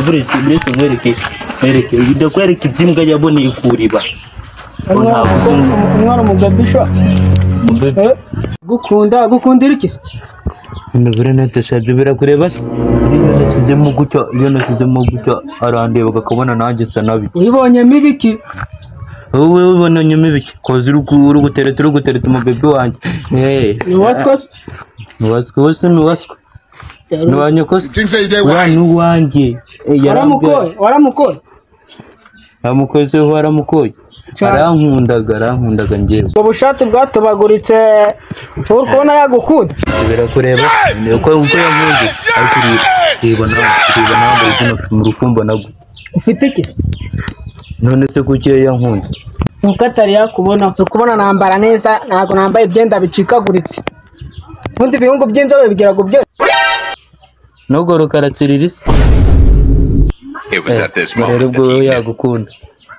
buretse mwereke ndakwereka ibyimbwa yaboneye kuriba umwana mugabisha gukundira iki se ndabure natashabye birakureba se iyo nashyizemo gutya arandeba bakabona nanjye nsa nabi uyibonyemo ibiki wowe ubonanyemo ibiki koza uri gutereta umubebe wanjye niwaswe niwanyokose nuwanjye waramukoye se waramukoye arankundaga njyewe ubwo bushati bwatobaguritse uri kubona yagukunda birakureba uko yavuze ariko reba nawe mu rukumbo nagwe ufite iki se none se kuki yankunda nuko atari yakubona nambara neza ntabwo nambaye ibyenda bicikaguritse ubundi ibihungu by'inzobe bigira ngo byose nubwo rukaratsirira isi rero ubwo wowe yagukunda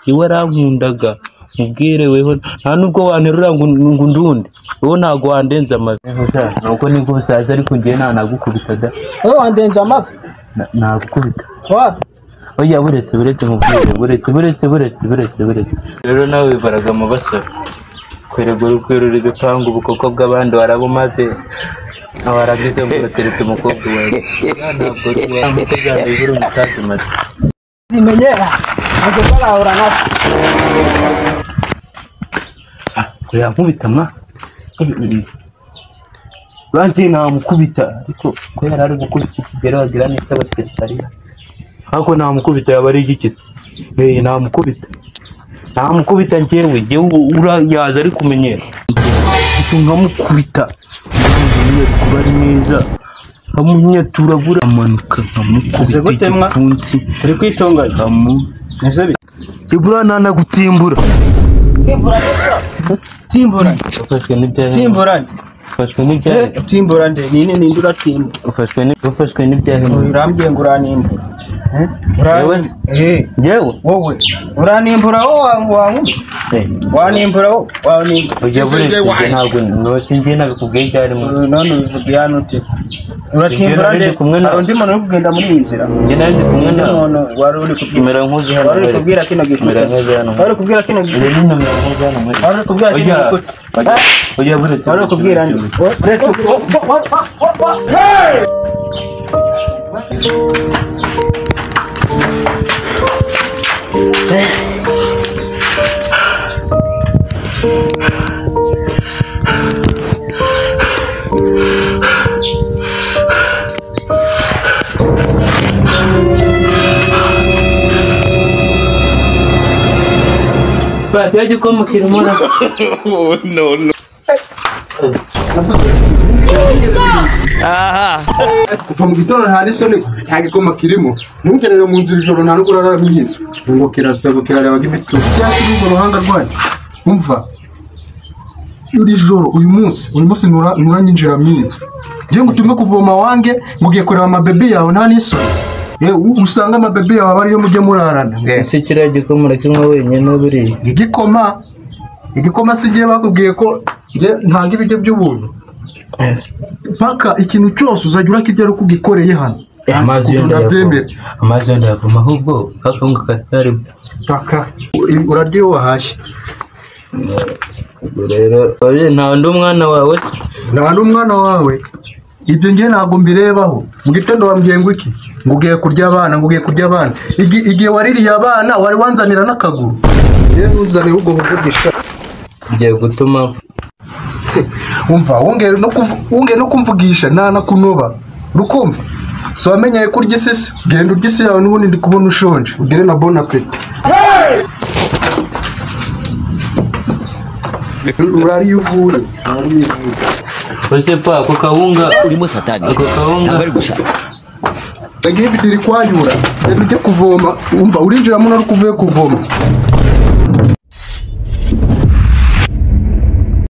iwe arankundaga mubwire weho nta nubwo wanterura ngo ndundi wowe ntabwo wandenza amavi nuko nibwo busaza ariko ngiye nagukubita da wowe wandenza amavi nagukubita oya buretse mubwire buretse rero nawe wivaraga mu basore kwerura ibipangu ubukoko bw'abandi warabumaze waragize ngo uteretse umukobwa wawe ntabwo nkuko byanda bivura umutazi maze zimenyera ntabwo barahura nawe yankubita ma banjye namukubita ariko ko yari ari gukubita ikigero wagira neza abasirikari ariko namukubita yaba ari igikiza namukubita njyewe yaza ari kumenyera nkamukubita kuba ari neza amunyatura bura amanuka nkamukubita igipfunsi uri kwitonganya neze ibura nanagutimbura timbura nde nini nindura timba ufashwe n'ibyahe urambye ngo uranimbura yewe wowe uranimbura wanimbura ujya buretse ntabwo ngiye nabikubwiye cyane none ubivugiye hano ute uratimbura nde undi muntu uri kugenda muri iyi nzira njye naje kumwe none wari uri kumera nkuzi hano wari uri kubwira kino gihe wari kubwira kino gihe wari kubwira kino ujya buretse wari kubwira nde Bateje como kirmona no aha kuva mu gitondo nta n'isoni nta gikoma kirimo ntugerere mu nzira ijoro nta n'ubwo urara mu inzu ngo kirasaba kirareba nk'ibitugu cyangwa urwo ruhanga rwayo umva iri joro uyu munsi nturanyinjira mu inzu ngiye ngo utume kuvoma wange ngo ugiye kureba amabebi yawe nta n'isoni usanga amabebi yawe aba ariyo mujye murarana ese kiriya gikoma urakinywa wenyine buriya igikoma si igihe bakubwiye ko ntabwo ibiryo by'ubuntu paka ikintu cyose uzajya urakirya ari uko ugikoreye hano amazi yenda yavuma ahubwo kakunga katari paka urarya iyo wahashye rero nta n'umwana wawe ibyo ngiye ntabwo mbirebaho mu gitondo wambwiye ngo iki ngo ugiye kurya abana igihe waririye abana wari wanzanira n'akaguru yewe ntuzane ubwo buvugisha ugiye gutuma umva wongere no kumvugisha ntanakunoba rukumva so wamenyeye kurya isisi genda urya isi yawe n'ubundi ndi kubona ushonje ugire na bon appetit urari uvuye ose pa ako kawunga urimo satani ako kawunga bari gushaka ndagiye bidiri kwanyura ujye kuvoma umva urinjiramo nari kuvuye kuvoma